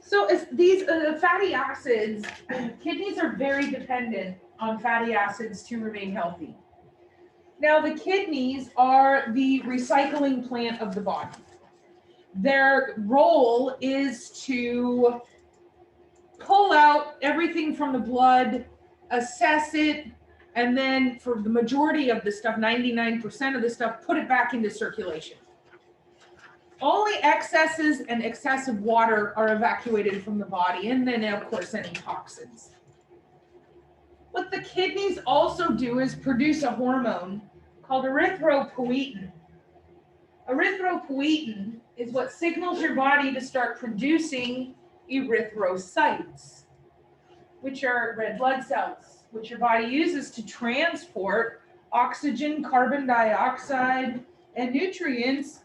So as these fatty acids, kidneys are very dependent on fatty acids to remain healthy. Now the kidneys are the recycling plant of the body. Their role is to pull out everything from the blood, assess it, and then for the majority of the stuff, 99% of the stuff, put it back into circulation. Only excesses and excessive water are evacuated from the body, and then of course any toxins. What the kidneys also do is produce a hormone called erythropoietin. Erythropoietin is what signals your body to start producing erythrocytes, which are red blood cells, which your body uses to transport oxygen, carbon dioxide, and nutrients.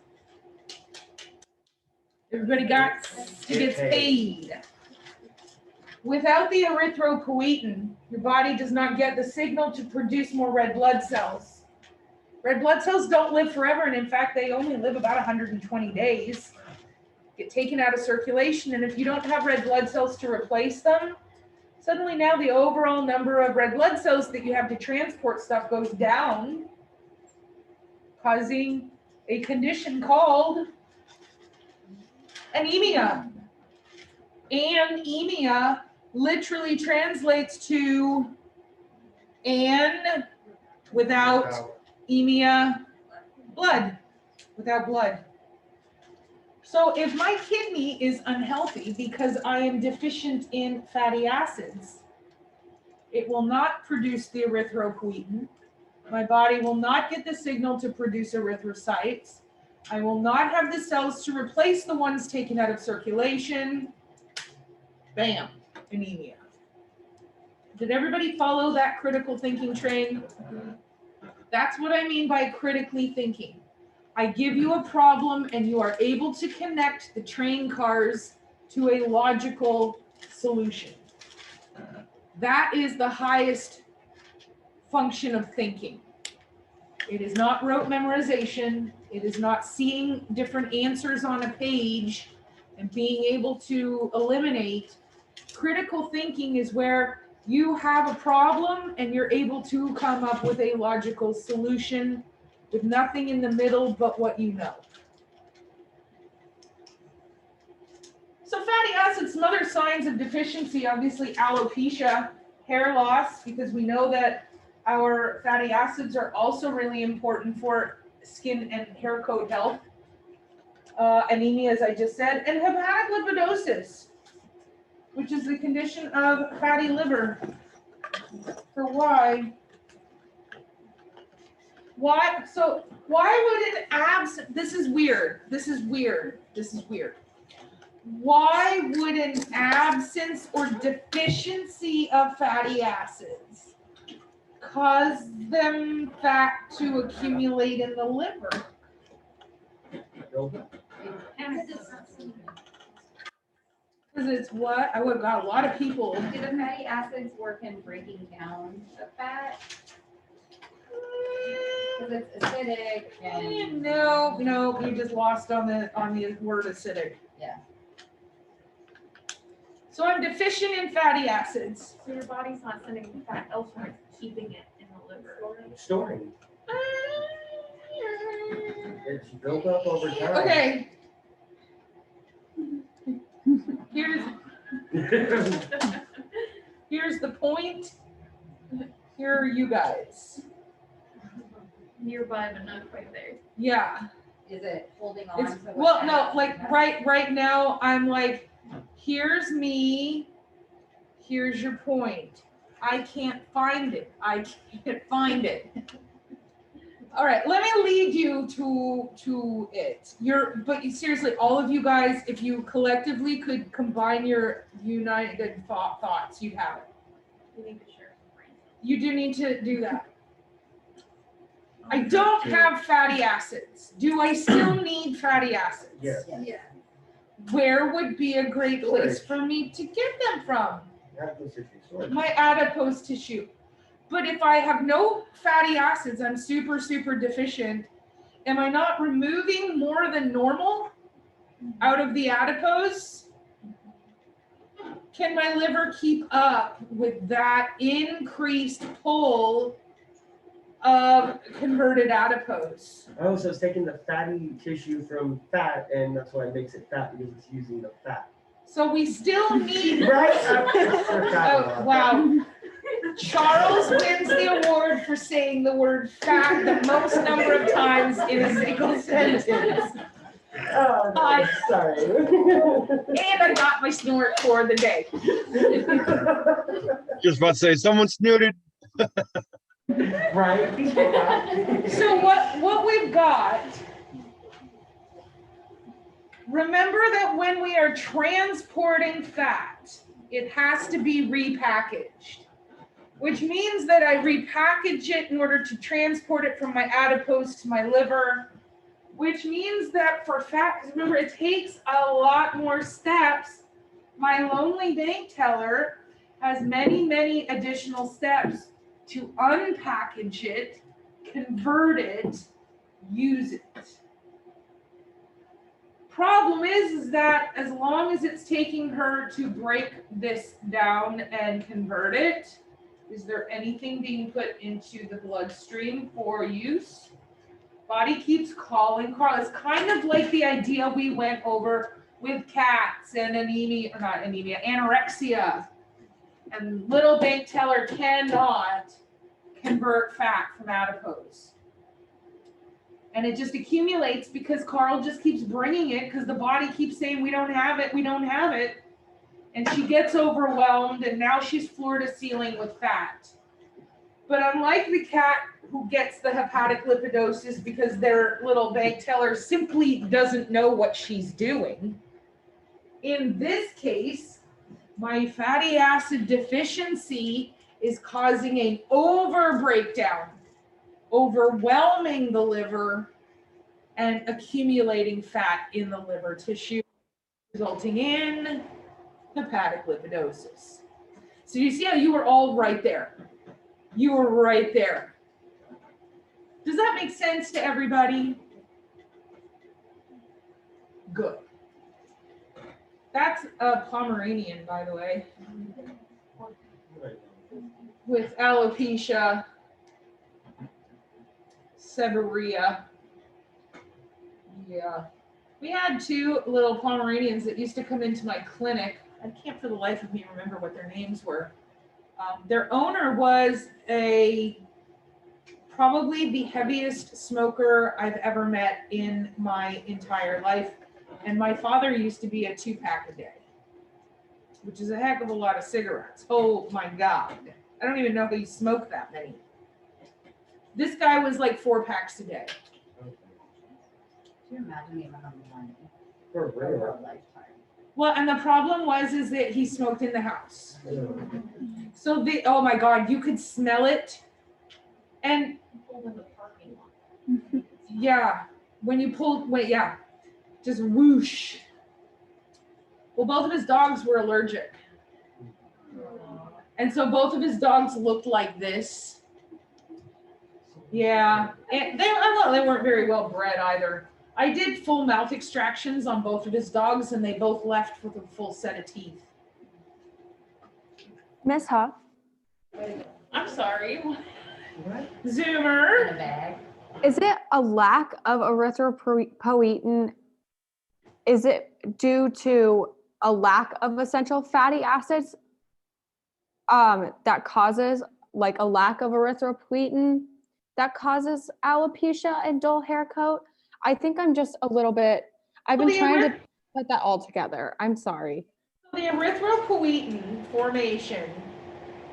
Everybody got to get paid. Without the erythropoietin, your body does not get the signal to produce more red blood cells. Red blood cells don't live forever, and in fact, they only live about 120 days. Get taken out of circulation, and if you don't have red blood cells to replace them, suddenly now the overall number of red blood cells that you have to transport stuff goes down, causing a condition called anemia. Anemia literally translates to an without emia, blood, without blood. So if my kidney is unhealthy because I am deficient in fatty acids, it will not produce the erythropoietin. My body will not get the signal to produce erythrocytes. I will not have the cells to replace the ones taken out of circulation. Bam, anemia. Did everybody follow that critical thinking train? That's what I mean by critically thinking. I give you a problem and you are able to connect the train cars to a logical solution. That is the highest function of thinking. It is not rote memorization. It is not seeing different answers on a page and being able to eliminate. Critical thinking is where you have a problem and you're able to come up with a logical solution with nothing in the middle but what you know. So fatty acids, some other signs of deficiency, obviously alopecia, hair loss, because we know that our fatty acids are also really important for skin and hair coat health. Anemia, as I just said, and hepatic lipidosis, which is the condition of fatty liver. For why? So why would an this is weird. Why would an absence or deficiency of fatty acids cause them fat to accumulate in the liver? Because it's what? I would have got a lot of people. Do the fatty acids work in breaking down the fat? Because it's acidic and No, you just lost on the word acidic. Yeah. So I'm deficient in fatty acids. So your body's not sending the fat elsewhere, it's keeping it in the liver. Storing. It's built up over time. Okay. Here's the point. Here are you guys. Nearby, but not quite there. Yeah. is it holding on to what Well, no, like right now I'm like, here's me, here's your point. I can't find it. All right, let me lead you to it. But seriously, all of you guys, if you collectively could combine your united thoughts, you'd have it. You need to share some brain. You do need to do that. I don't have fatty acids. Do I still need fatty acids? Yes. Yeah. Where would be a great place for me to get them from? My adipose tissue. But if I have no fatty acids, I'm super deficient. Am I not removing more than normal out of the adipose? can my liver keep up with that increased pull of converted adipose? Oh, so it's taking the fatty tissue from fat, and that's why it makes it fat, because it's using the fat. So we still need. Right? Oh, wow. Charles wins the award for saying the word fat the most number of times in a single sentence. Oh, no, sorry. And I got my snort for the day. Just about to say, someone snooted. Right? So what we've got, remember that when we are transporting fat, it has to be repackaged, which means that I repackage it in order to transport it from my adipose to my liver, which means that for fat, because remember, it takes a lot more steps. My lonely bank teller has many, many additional steps to unpackage it, convert it, use it. Problem is that as long as it's taking her to break this down and convert it, is there anything being put into the bloodstream for use? Body keeps calling Carl. It's kind of like the idea we went over with cats and anemia, or not anemia, anorexia. And little bank teller cannot convert fat from adipose. And it just accumulates because Carl just keeps bringing it because the body keeps saying, we don't have it, we don't have it. And she gets overwhelmed and now she's floor to ceiling with fat. But unlike the cat who gets the hepatic lipidosis because their little bank teller simply doesn't know what she's doing, in this case, my fatty acid deficiency is causing an over breakdown, overwhelming the liver and accumulating fat in the liver tissue, resulting in hepatic lipidosis. So you see how you were all right there. You were right there. Does that make sense to everybody? Good. That's a Pomeranian, by the way, with alopecia severiana. Yeah. We had two little Pomeranians that used to come into my clinic. I can't for the life of me remember what their names were. Their owner was probably the heaviest smoker I've ever met in my entire life. And my father used to be a 2-pack a day, which is a heck of a lot of cigarettes. Oh my God. I don't even know if he smoked that many. This guy was like 4 packs a day. Can you imagine the amount of money For over real. a lifetime? Well, and the problem is that he smoked in the house. So oh my God, you could smell it. And Pulled in the parking lot. yeah, when you pulled, yeah, just whoosh. Well, both of his dogs were allergic. And so both of his dogs looked like this. Yeah, and they weren't very well bred either. I did full mouth extractions on both of his dogs and they both left with a full set of teeth. Miss Huff, I'm sorry. What? Zoomer. In a bag? is it a lack of erythropoietin? Is it due to a lack of essential fatty acids that causes like a lack of erythropoietin that causes alopecia and dull hair coat? I think I'm just a little bit, I've been trying to put that all together. I'm sorry. The erythropoietin formation,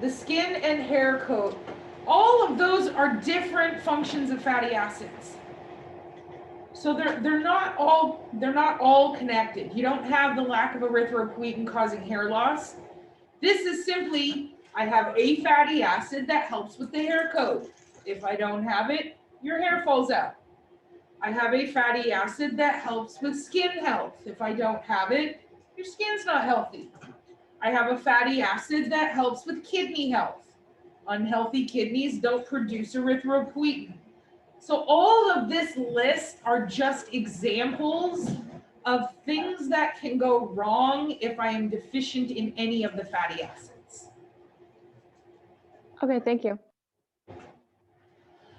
the skin and hair coat, all of those are different functions of fatty acids. So they're not all connected. You don't have the lack of erythropoietin causing hair loss. This is simply, I have a fatty acid that helps with the hair coat. If I don't have it, your hair falls out. I have a fatty acid that helps with skin health. If I don't have it, your skin's not healthy. I have a fatty acid that helps with kidney health. Unhealthy kidneys don't produce erythropoietin. So all of this list are just examples of things that can go wrong if I am deficient in any of the fatty acids. Okay, thank you.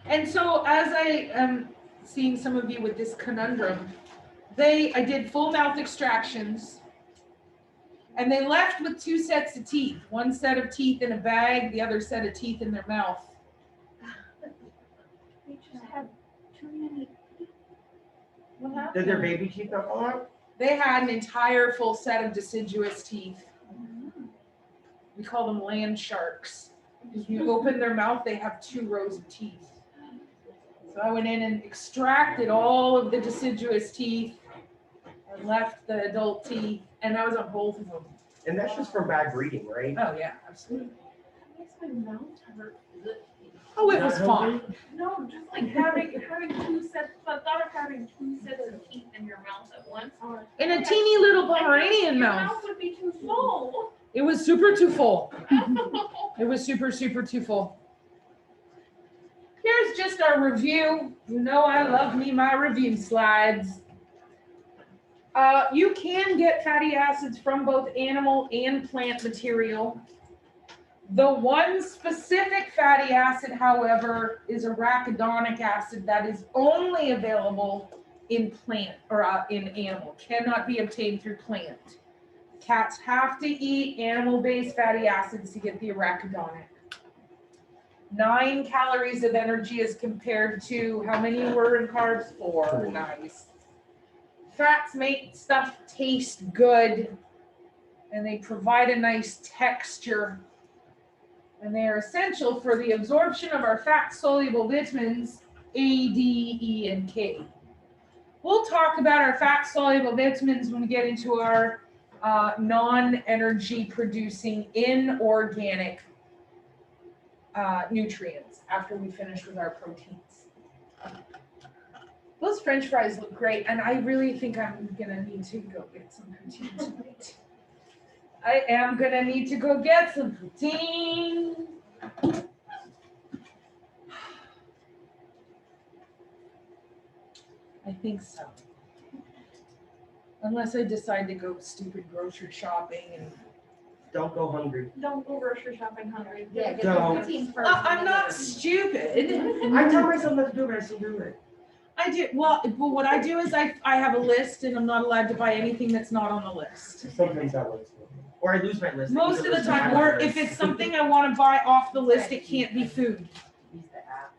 And so as I am seeing some of you with this conundrum, I did full mouth extractions and they left with 2 sets of teeth, one set of teeth in a bag, the other set of teeth in their mouth. They just have too many. What happened? Did their baby teeth not fall out? They had an entire full set of deciduous teeth. We call them land sharks. If you open their mouth, they have 2 rows of teeth. So I went in and extracted all of the deciduous teeth and left the adult teeth, and I was on both of them. And that's just from bad breeding, right? Oh yeah, absolutely. It makes my mouth hurt. Oh, it Not was healthy? fun. No, just like having 2 sets. The thought of having 2 sets of teeth in your mouth at once. In a teeny little Pomeranian Your mouth. mouth would be too full. It was super too full. It was super, super too full. Here's just our review. You know I love me my review slides. You can get fatty acids from both animal and plant material. The one specific fatty acid, however, is arachidonic acid that is only available in plant or in animal, cannot be obtained through plant. Cats have to eat animal-based fatty acids to get the arachidonic. 9 calories of energy as compared to how many were in carbs? 4. Nice. Fats make stuff taste good, and they provide a nice texture. And they are essential for the absorption of our fat-soluble vitamins A, D, E, and K. We'll talk about our fat-soluble vitamins when we get into our non-energy producing inorganic nutrients after we finish with our proteins. Those French fries look great, and I really think I'm gonna need to go get some protein tonight. I am gonna need to go get some protein. I think so. Unless I decide to go stupid grocery shopping and Don't go hungry. Don't go grocery shopping hungry. Yeah, get Don't. the protein first. I'm not stupid. I tell myself not to do it, but I still do it. I do, well, but what I do is I have a list and I'm not allowed to buy anything that's not on the list. Sometimes that works. Or I lose my list. Most of the time, or if it's something I want to buy off the list, it can't be food. Use the app.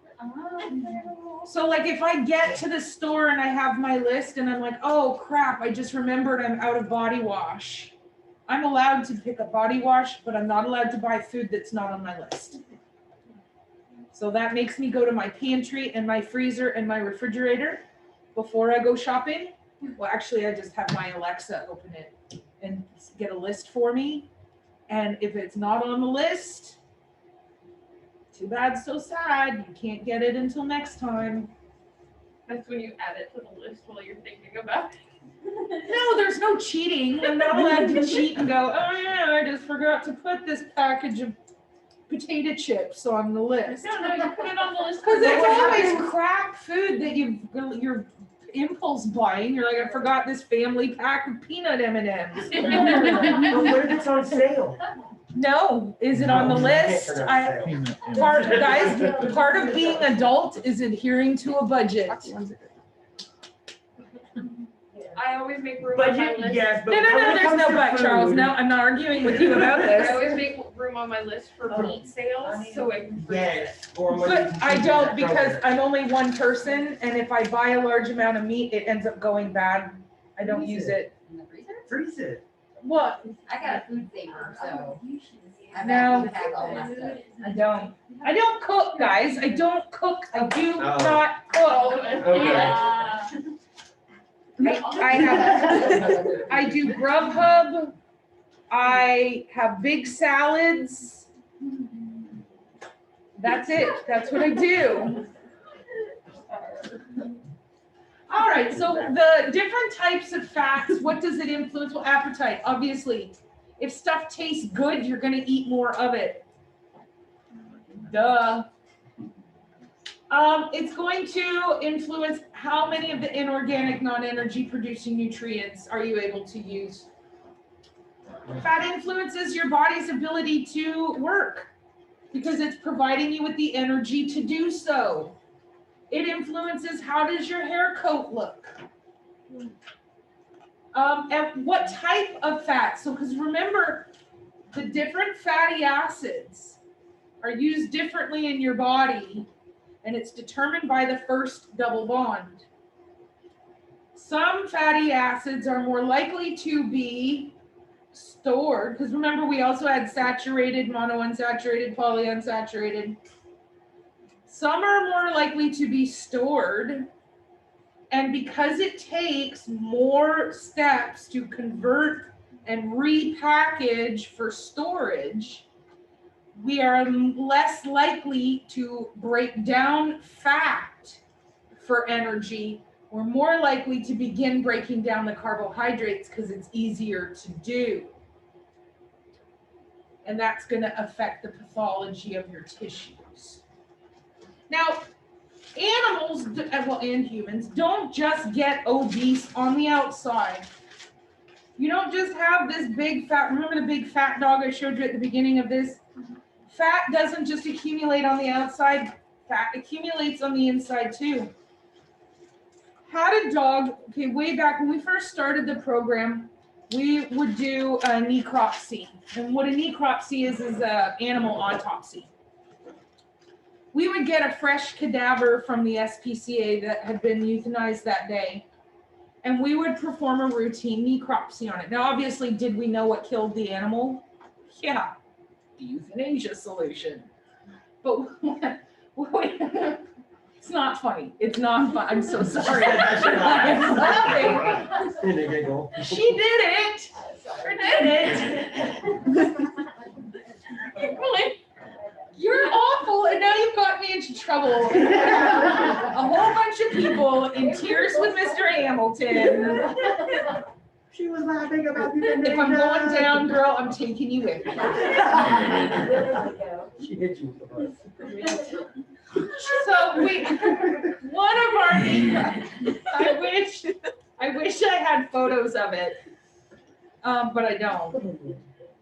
So like if I get to the store and I have my list and I'm like, oh crap, I just remembered I'm out of body wash. I'm allowed to pick up body wash, but I'm not allowed to buy food that's not on my list. So that makes me go to my pantry and my freezer and my refrigerator before I go shopping. Well, actually, I just have my Alexa open it and get a list for me. And if it's not on the list, too bad, so sad. You can't get it until next time. That's when you add it to the list while you're thinking about it. No, there's no cheating. I'm not allowed to cheat and go, oh yeah, I just forgot to put this package of potato chips on the list. No, you put it on the list. Because for it's what always happens. crap food that you're impulse buying. You're like, I forgot this family pack of peanut M&Ms. But what if it's on sale? No, is it on the No, list? it's on I, sale. part of being adult is adhering to a budget. I always make room on my Budget, list. yes, but No, when it there's comes no to but, Charles. food- No, I'm not arguing with you about I this. always make room on my list for meat sales, so I can freeze it. Yes. Or when But you I keep don't it because frozen. I'm only one person, and if I buy a large amount of meat, it ends up going bad. I don't Freeze use it. it. In the freezer? Freeze it. What? I got a food saver, so I No. bet you have all my stuff. I don't. I don't cook, guys. I don't cook. I do Oh. not cook. Okay. I do Grubhub. I have big salads. That's it. That's what I do. All right, so the different types of fats, what does it influence? Well, appetite, obviously. If stuff tastes good, you're gonna eat more of it. Duh. It's going to influence how many of the inorganic, non-energy producing nutrients are you able to use. Fat influences your body's ability to work because it's providing you with the energy to do so. It influences how does your hair coat look. And what type of fat. So, because remember, the different fatty acids are used differently in your body, and it's determined by the first double bond. Some fatty acids are more likely to be stored, because remember we also had saturated, monounsaturated, polyunsaturated. Some are more likely to be stored, and because it takes more steps to convert and repackage for storage, we are less likely to break down fat for energy. We're more likely to begin breaking down the carbohydrates because it's easier to do. And that's going to affect the pathology of your tissues. Now, animals, well, and humans, don't just get obese on the outside. You don't just have this big fat, remember the big fat dog I showed you at the beginning of this? Fat doesn't just accumulate on the outside, fat accumulates on the inside too. Had a dog, okay, way back when we first started the program, we would do a necropsy. And what a necropsy is an animal autopsy. We would get a fresh cadaver from the SPCA that had been euthanized that day, and we would perform a routine necropsy on it. Now, obviously, did we know what killed the animal? Yeah, the euthanasia solution. But it's not funny. It's not fun. I'm so sorry. I'm laughing. She did it. Or did it. You're awful, and now you've got me into trouble. A whole bunch of people in tears with Mr. Hamilton. She was laughing about you. If I'm going down, girl, I'm taking you with me. She hit you with the bus. So one of our, I wish I had photos of it, but I don't.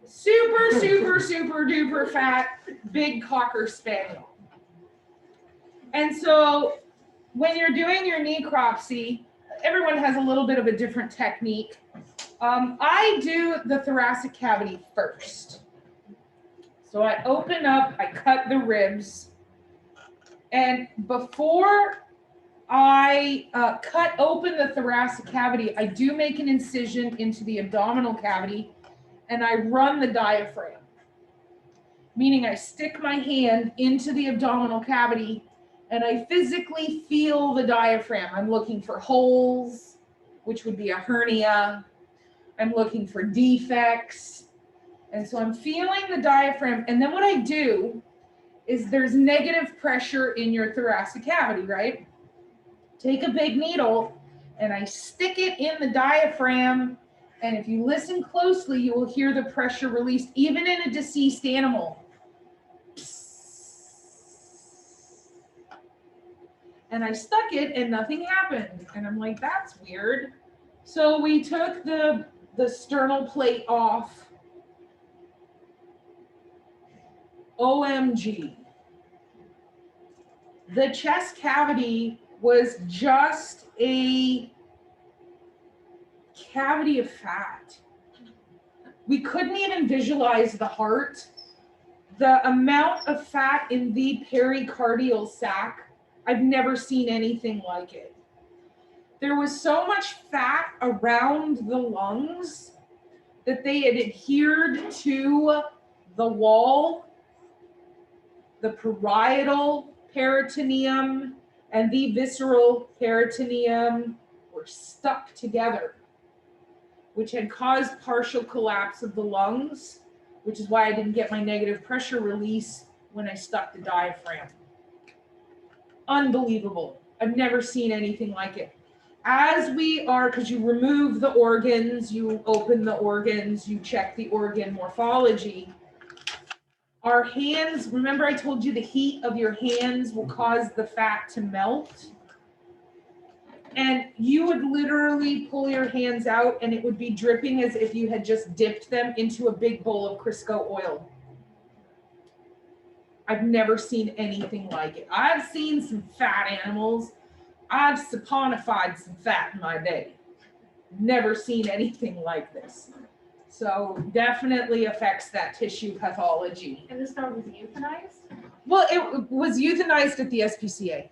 Super, super, super duper fat, big Cocker Spaniel. And so when you're doing your necropsy, everyone has a little bit of a different technique. I do the thoracic cavity first. So I open up, I cut the ribs, and before I cut open the thoracic cavity, I do make an incision into the abdominal cavity, and I run the diaphragm, meaning I stick my hand into the abdominal cavity and I physically feel the diaphragm. I'm looking for holes, which would be a hernia. I'm looking for defects. And so I'm feeling the diaphragm. And then what I do is there's negative pressure in your thoracic cavity, right? Take a big needle and I stick it in the diaphragm. And if you listen closely, you will hear the pressure released, even in a deceased animal. And I stuck it and nothing happened. And I'm like, that's weird. So we took the sternal plate off. OMG. The chest cavity was just a cavity of fat. We couldn't even visualize the heart. The amount of fat in the pericardial sac, I've never seen anything like it. There was so much fat around the lungs that they had adhered to the wall, the parietal peritoneum and the visceral peritoneum were stuck together, which had caused partial collapse of the lungs, which is why I didn't get my negative pressure release when I stuck the diaphragm. Unbelievable. I've never seen anything like it. As we are, because you remove the organs, you open the organs, you check the organ morphology. Our hands, remember I told you the heat of your hands will cause the fat to melt? And you would literally pull your hands out and it would be dripping as if you had just dipped them into a big bowl of Crisco oil. I've never seen anything like it. I've seen some fat animals. I've saponified some fat in my day. Never seen anything like this. So definitely affects that tissue pathology. And this dog was euthanized? Well, it was euthanized at the SPCA.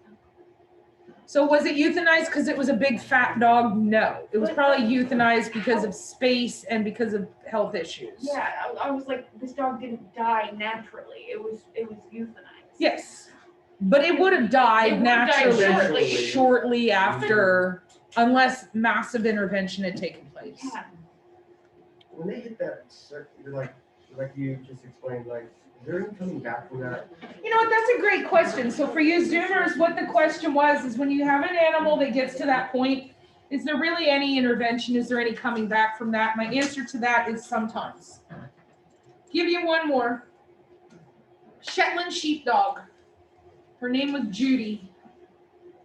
So was it euthanized because it was a big fat dog? No. It was probably euthanized because of space and because of health issues. Yeah, I was like, this dog didn't die naturally. It was euthanized. Yes. But it would have died It would have died naturally shortly. shortly after, unless massive intervention had taken place. Yeah. When they hit that, like you just explained, like, is there any coming back from that? You know what, that's a great question. So for you Zoomers, what the question was is when you have an animal that gets to that point, is there really any intervention? Is there any coming back from that? My answer to that is sometimes. Give you one more. Shetland sheepdog. Her name was Judy.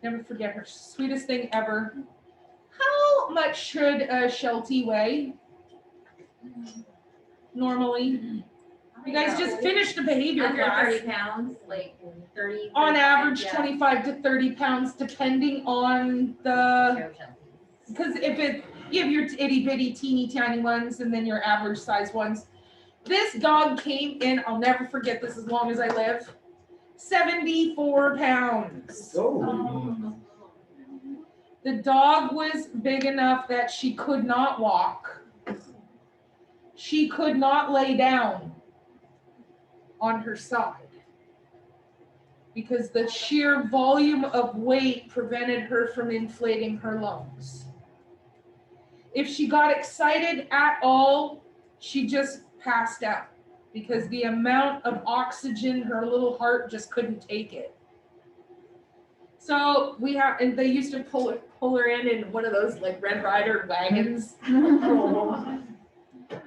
Never forget her. Sweetest thing ever. How much should a Sheltie weigh? Normally. You guys just finished a behavior Under class. 30 pounds, like 30. On 35, average, yeah. 25 to 30 pounds, depending on the, because if you have your itty bitty teeny tiny ones and then your average size ones. This dog came in, I'll never forget this as long as I live, 74 pounds. Oh, The dog was big enough that she could not walk. She could not lay down on her side because the sheer volume of weight prevented her from inflating her lungs. If she got excited at all, she just passed out because the amount of oxygen, her little heart just couldn't take it. So and they used to pull her in one of those like Red Ryder wagons.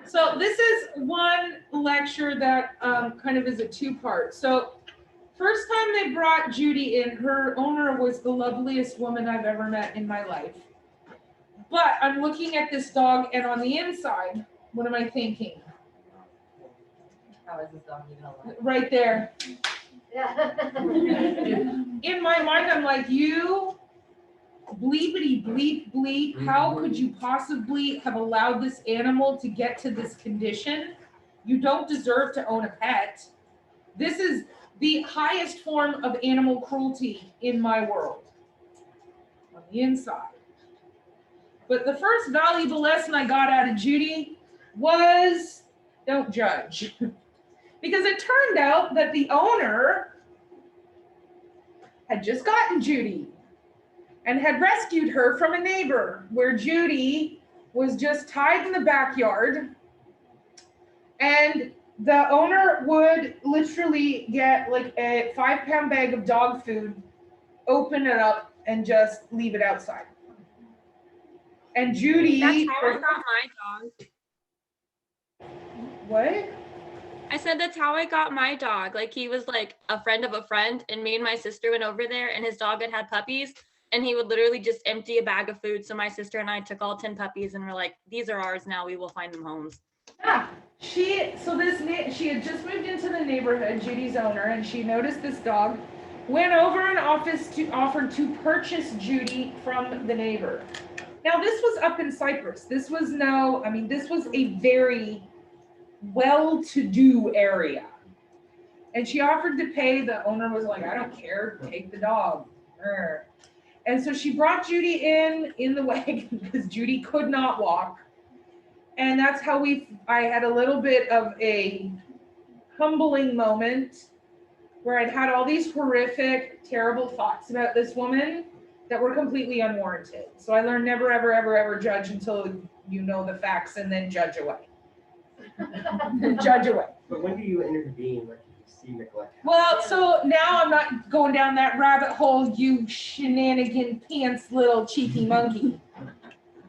So this is one lecture that kind of is a two-part. So first time they brought Judy in, her owner was the loveliest woman I've ever met in my life. But I'm looking at this dog and on the inside, what am I thinking? How is this dog even alive? Right there. Yeah. In my mind, I'm like, you bleepity bleep bleep, how could you possibly have allowed this animal to get to this condition? You don't deserve to own a pet. This is the highest form of animal cruelty in my world, on the inside. But the first valuable lesson I got out of Judy was don't judge. Because it turned out that the owner had just gotten Judy and had rescued her from a neighbor where Judy was just tied in the backyard, and the owner would literally get like a 5-pound bag of dog food, open it up, and just leave it outside. And Judy... That's how I got my dog. What? I said that's how I got my dog. Like he was like a friend of a friend, and me and my sister went over there, and his dog had puppies, and he would literally just empty a bag of food. So my sister and I took all 10 puppies and we're like, these are ours now. We will find them homes. Yeah, she had just moved into the neighborhood, Judy's owner, and she noticed this dog, went over and offered to purchase Judy from the neighbor. Now this was up in Cyprus. This was a very well-to-do area. And she offered to pay. The owner was like, I don't care, take the dog. And so she brought Judy in the wagon because Judy could not walk. And that's how I had a little bit of a humbling moment where I'd had all these horrific, terrible thoughts about this woman that were completely unwarranted. So I learned never, ever, ever, ever judge until you know the facts and then judge away. Judge away. but when do you intervene? Like you see neglect? Well, so now I'm not going down that rabbit hole, you shenanigan pants little cheeky monkey.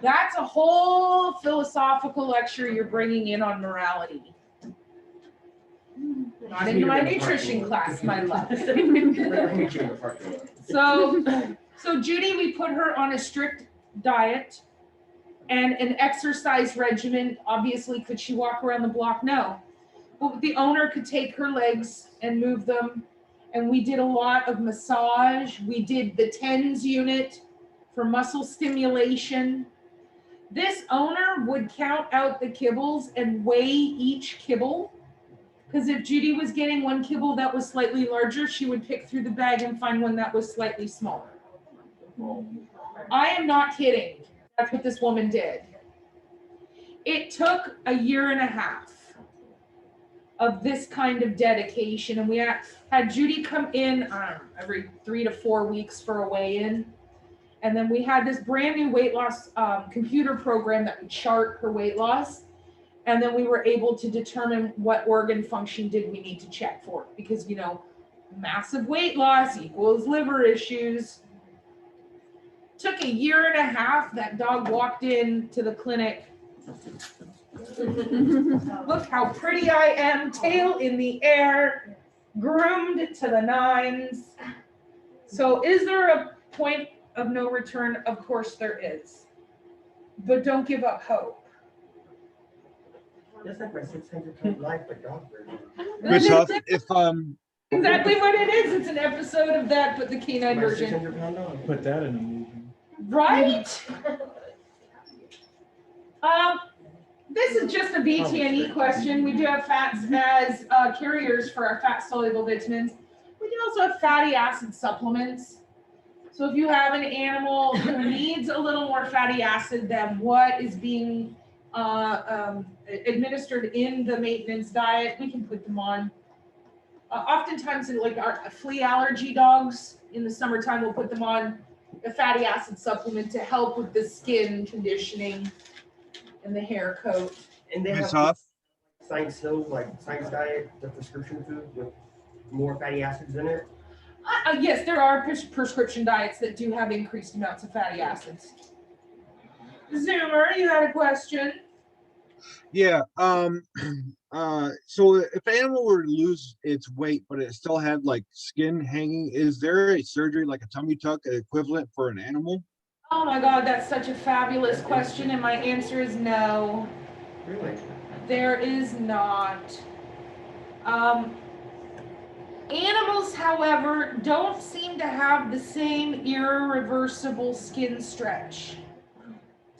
That's a whole philosophical lecture you're bringing in on morality. Not into my nutrition class, my love. Let me meet you in the parking lot. So Judy, we put her on a strict diet and an exercise regimen. Obviously, could she walk around the block? No. But the owner could take her legs and move them. And we did a lot of massage. We did the TENS unit for muscle stimulation. This owner would count out the kibbles and weigh each kibble. Because if Judy was getting one kibble that was slightly larger, she would pick through the bag and find one that was slightly smaller. I am not kidding. That's what this woman did. It took a year and a half of this kind of dedication. And we had Judy come in every 3 to 4 weeks for a weigh-in. And then we had this brand new weight loss computer program that would chart her weight loss. And then we were able to determine what organ function did we need to check for. Because, you know, massive weight loss equals liver issues. Took a year and a half. That dog walked into the clinic. Look how pretty I am, tail in the air, groomed to the nines. So is there a point of no return? Of course there is. But don't give up hope. That's like my 600-pound life, but dog version. Ms. Huff, if Exactly what it is. It's an episode of that, but the canine My version. 600-pound dog. Put that in a movie. Right? This is just a BTNE question. We do have fats as carriers for our fat soluble vitamins. We can also have fatty acid supplements. So if you have an animal who needs a little more fatty acid than what is being administered in the maintenance diet, we can put them on. Oftentimes, like our flea allergy dogs in the summertime, we'll put them on a fatty acid supplement to help with the skin conditioning and the hair coat. And they Ms. have Huff, science diet, the prescription food with more fatty acids in it. Yes, there are prescription diets that do have increased amounts of fatty acids. Zoomer, you had a question? yeah, so if an animal were to lose its weight, but it still had like skin hanging, is there a surgery like a tummy tuck equivalent for an animal? Oh my God, that's such a fabulous question, and my answer is no. Really? There is not. Animals, however, don't seem to have the same irreversible skin stretch.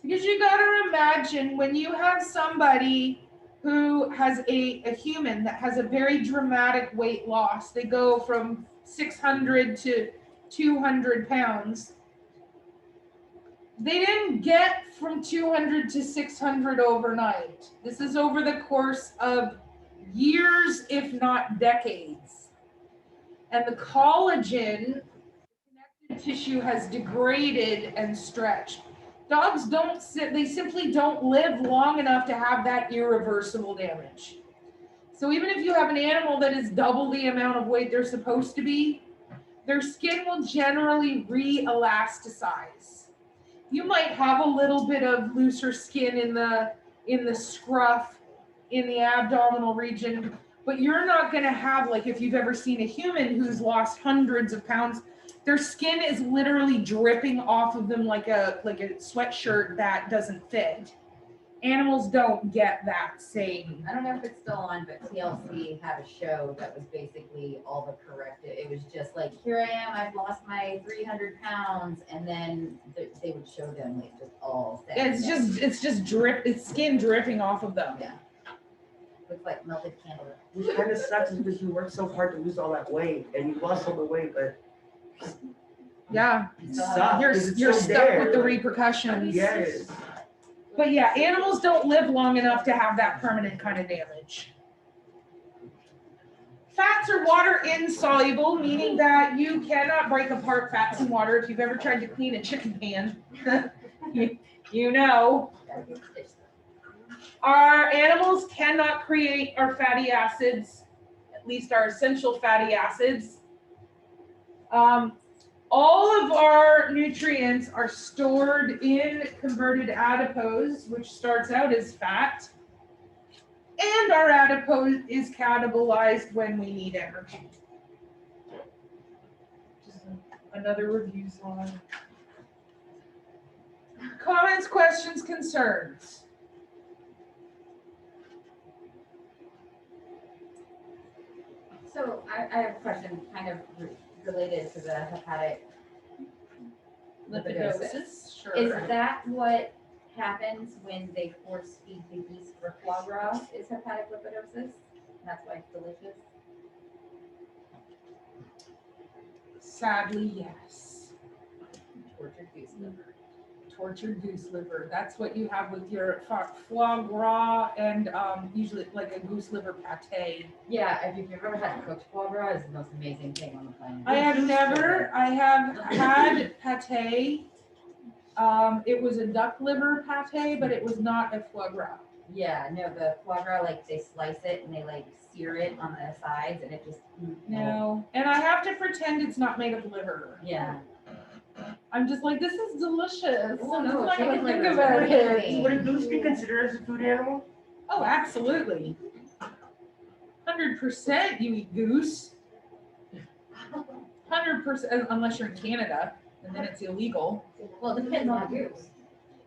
Because you gotta imagine when you have somebody who has a human that has a very dramatic weight loss, they go from 600 to 200 pounds. They didn't get from 200 to 600 overnight. This is over the course of years, if not decades. And the collagen connective tissue has degraded and stretched. Dogs they simply don't live long enough to have that irreversible damage. So even if you have an animal that is double the amount of weight they're supposed to be, their skin will generally re-elasticize. You might have a little bit of looser skin in the scruff, in the abdominal region, but you're not going to have, like if you've ever seen a human who's lost hundreds of pounds, their skin is literally dripping off of them like a sweatshirt that doesn't fit. Animals don't get that same. I don't know if it's still on, but TLC had a show that was basically all the corrective. It was just like, here I am, I've lost my 300 pounds, and then they would show them like just all. It's just skin dripping off of them. Yeah. Looks like melted candle. Which kind of sucks because you worked so hard to lose all that weight and you lost all the weight, but Yeah, it sucks. you're 'cause it's stuck still there. with the Like, repercussions. yes. But yeah, animals don't live long enough to have that permanent kind of damage. Fats are water insoluble, meaning that you cannot break apart fats and water. If you've ever tried to clean a chicken pan, you know. Our animals cannot create our fatty acids, at least our essential fatty acids. All of our nutrients are stored in converted adipose, which starts out as fat. And our adipose is catabolized when we need energy. Just another review slide. Comments, questions, concerns? So I have a question kind of related to the hepatic lipidosis. Lipidosis, sure. Is that what happens when they force feed the yeast for foie gras? Is hepatic lipidosis? That's why it's delicious. Sadly, yes. Tortured goose liver. Tortured goose liver. That's what you have with your foie gras and usually like a goose liver pate. Yeah, if you've ever had cooked foie gras, it's the most amazing thing on the planet. I have had pate. It was a duck liver pate, but it was not a foie gras. Yeah, no, the foie gras, like they slice it and they like sear it on the sides and it just. No, and I have to pretend it's not made of liver. Yeah. I'm just like, this is delicious. Oh, I'm no, just not gonna chicken think liver is about amazing. it. Would a goose be considered as a food animal? Oh, absolutely. 100% you eat goose. 100%, unless you're in Canada, and then it's illegal. Well, it depends on the goose.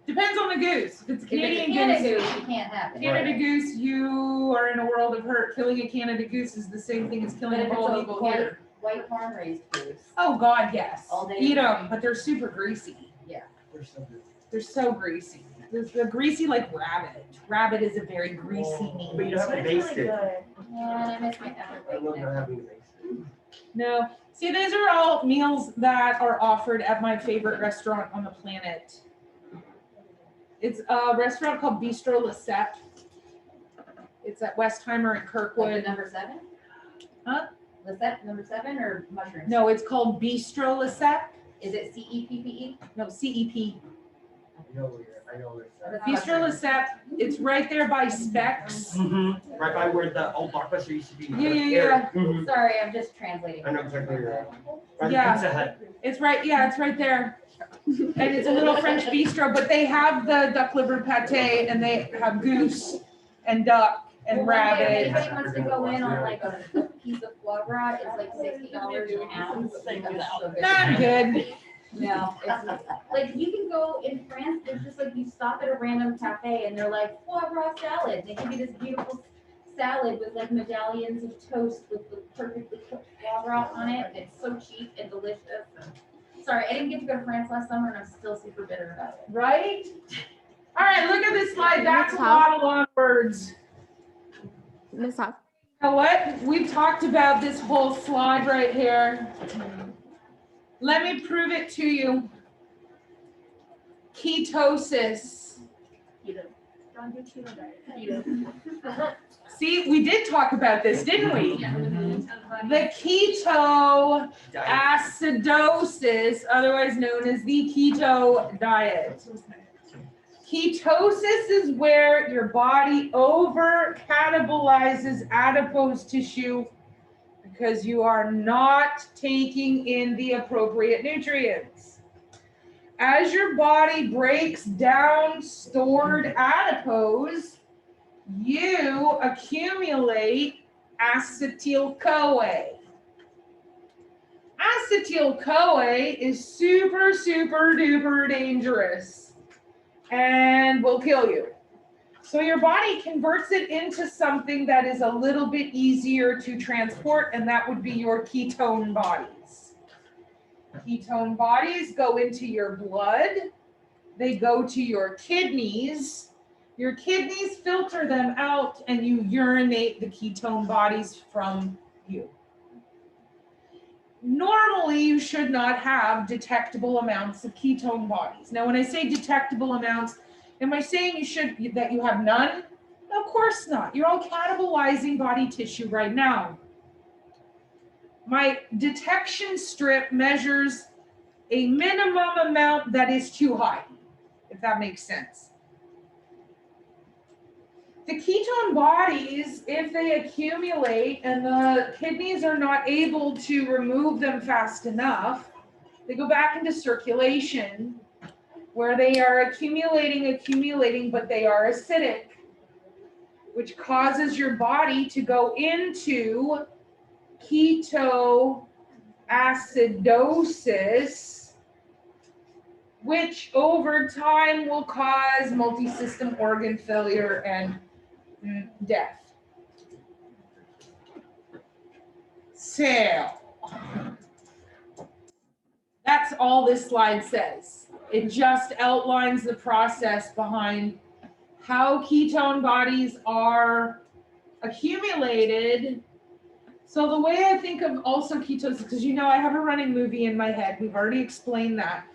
Depends on the goose. If it's If Canadian it's a Canada goose, goose, you can't have it. Canada goose, you are in a world of hurt. Killing a Canada goose is the same thing as killing But a if bald it's a eagle white, here. white farm raised goose. Oh God, yes. All day. Eat them, but they're super greasy. They're so good. They're so greasy. They're greasy like rabbit. Rabbit is a very greasy meat. But you don't have to baste it. Yeah, I miss my effort. I love not having to baste it. No. See, these are all meals that are offered at my favorite restaurant on the planet. It's a restaurant called Bistro Lisette. It's at Westheimer in Like Kirkwood. the number 7? Huh? Lisette, number 7 or mushrooms? No, it's called Bistro Lisette. Is it CEPPE? No, CEP. I know where it's at. Bistro Lisette. It's right there by Specs. Mm-hmm. Right by where the old Blockbuster used to be. Yeah. Mhm. Sorry, I'm just translating. I know exactly where you're at. By the Yeah. Pizza Hut. It's right, yeah, it's right there. And it's a little French bistro, but they have the duck liver pate and they have goose and duck and Well, rabbit. If anybody wants to go in on like a piece of foie gras, it's like $60 an ounce. It's so good. Not good. No, it's like you can go in France, there's just like you stop at a random cafe and they're like foie gras salad. They give you this beautiful salad with like medallions of toast with the perfectly cooked foie gras on it. It's so cheap and delicious. Sorry, I didn't get to go to France last summer and I'm still super bitter about it. Right? All right, look at this slide. That's a lot of long words. Miss Huff. You know what? We've talked about this whole slide right here. Let me prove it to you. Ketosis. Don't do keto diet. See, we did talk about this, didn't we? The ketoacidosis, otherwise known as the keto diet. Ketosis is where your body over catabolizes adipose tissue because you are not taking in the appropriate nutrients. As your body breaks down stored adipose, you accumulate acetyl-CoA. Acetyl-CoA is super, super duper dangerous and will kill you. So your body converts it into something that is a little bit easier to transport, and that would be your ketone bodies. Ketone bodies go into your blood. They go to your kidneys. Your kidneys filter them out and you urinate the ketone bodies from you. Normally, you should not have detectable amounts of ketone bodies. Now, when I say detectable amounts, am I saying that you have none? Of course not. You're all catabolizing body tissue right now. My detection strip measures a minimum amount that is too high, if that makes sense. The ketone bodies, if they accumulate and the kidneys are not able to remove them fast enough, they go back into circulation where they are accumulating, but they are acidic. which causes your body to go into ketoacidosis, which over time will cause multi-system organ failure and death. So that's all this slide says. It just outlines the process behind how ketone bodies are accumulated. So the way I think of also ketosis, because you know I have a running movie in my head. We've already explained that.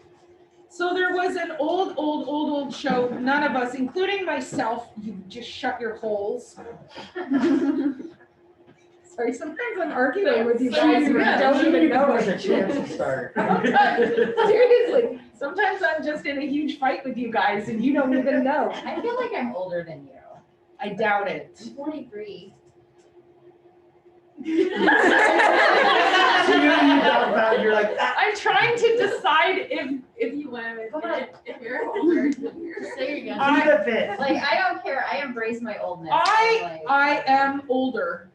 So there was an old show, none of us, including myself, you just shut your holes. Sorry, sometimes I'm arguing with you guys and I don't even know There's a it. chance to start. Seriously, sometimes I'm just in a huge fight with you guys and you don't even know. I feel like I'm older than you. I doubt it. I'm 43. You thought about it, you're like, I'm trying to decide if you want to. If you're older, you're. So you're young. I- see the fit. Like, I don't care. I embrace my oldness. I am older.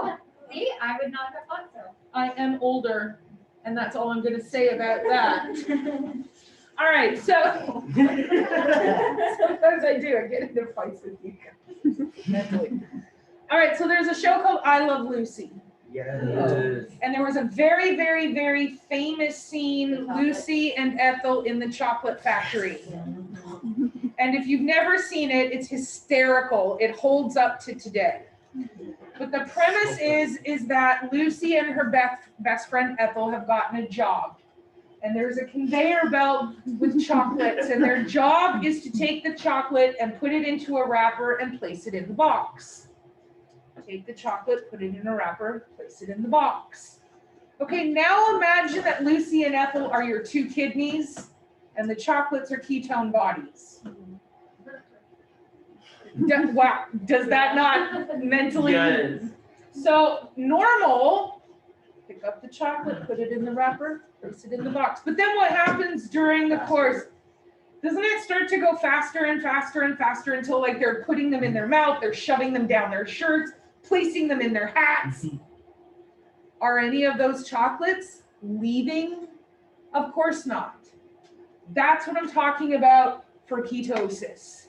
Oh, see, I would not have thought so. I am older, and that's all I'm going to say about that. All right, so sometimes I do. I get into fights with you guys mentally. All right, so there's a show called I Love Lucy. Yes. And there was a very, very, very famous scene, Lucy and Ethel in the chocolate factory. And if you've never seen it, it's hysterical. It holds up to today. But the premise is that Lucy and her best friend Ethel have gotten a job. And there's a conveyor belt with chocolates, and their job is to take the chocolate and put it into a wrapper and place it in the box. Take the chocolate, put it in a wrapper, place it in the box. Okay, now imagine that Lucy and Ethel are your two kidneys and the chocolates are ketone bodies. Wow, does that not mentally? Yes. So normal, pick up the chocolate, put it in the wrapper, place it in the box. But then what happens during the course? Doesn't it start to go faster and faster and faster until like they're putting them in their mouth, they're shoving them down their shirts, placing them in their hats? Are any of those chocolates leaving? Of course not. That's what I'm talking about for ketosis.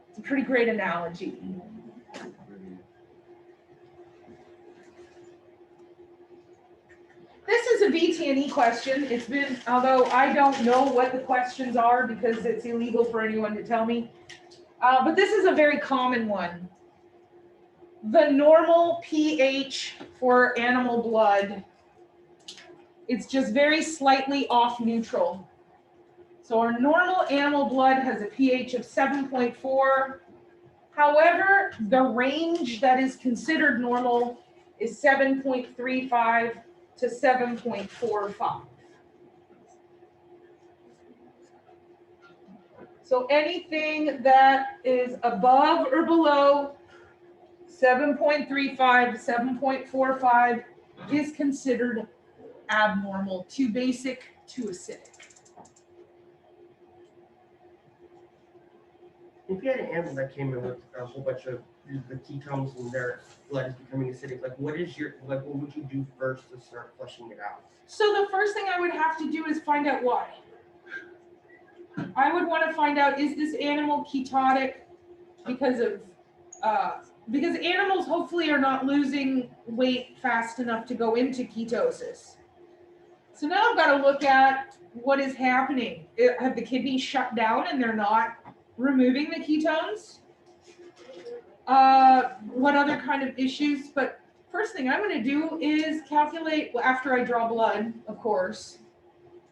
It's a pretty great analogy. This is a BT&E question. It's been, although I don't know what the questions are because it's illegal for anyone to tell me, but this is a very common one. The normal pH for animal blood, it's just very slightly off neutral. So our normal animal blood has a pH of 7.4. However, the range that is considered normal is 7.35 to 7.45. So anything that is above or below 7.35 to 7.45 is considered abnormal, too basic, too acidic. If you had an animal that came in with a whole bunch of the ketones in their blood is becoming acidic, like what would you do first to start flushing it out? So the first thing I would have to do is find out why. I would want to find out, is this animal ketotic because animals hopefully are not losing weight fast enough to go into ketosis. So now I've got to look at what is happening. Have the kidneys shut down and they're not removing the ketones? What other kind of issues? But first thing I'm going to do is calculate, well, after I draw blood, of course,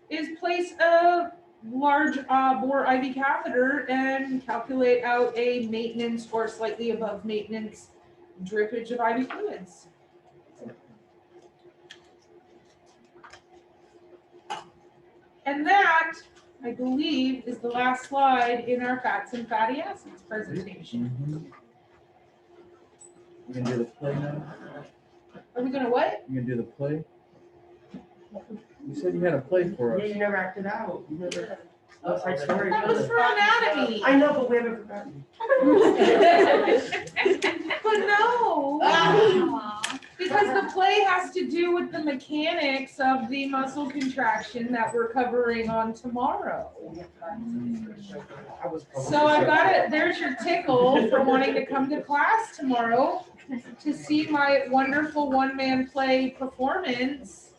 is place a large bore IV catheter and calculate out a maintenance or slightly above maintenance drippage of IV fluids. And that, I believe, is the last slide in our fats and fatty acids presentation. You gonna do the play now? Are we gonna what? You gonna do the play? You said you had a play for Yeah, us. you never acted out. You never. West Side Story. That was for anatomy. I know, but we haven't forgotten. But no, Aw. because the play has to do with the mechanics of the muscle contraction that we're covering on tomorrow. I was probably- So I got it, there's your tickle for wanting to come to class tomorrow to see my wonderful one-man play performance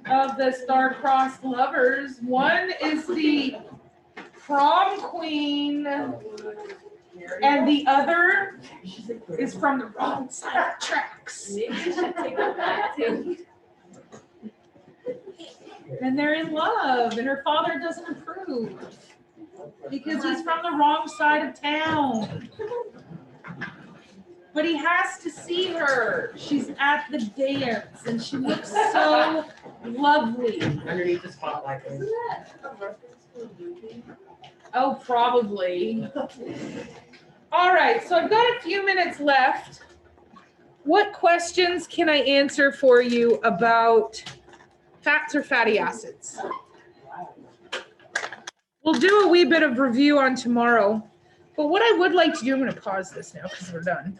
of the Star-Crossed Lovers. One is the prom queen and the other is from the wrong side of the tracks. Maybe you should take a back too. And they're in love and her father doesn't approve because he's from the wrong side of town. But he has to see her. She's at the dance and she looks so lovely. Underneath the spotlight. Oh, probably. All right, so I've got a few minutes left. What questions can I answer for you about fats or fatty acids? We'll do a wee bit of review on tomorrow. But what I would like to do, I'm going to pause this now because we're done.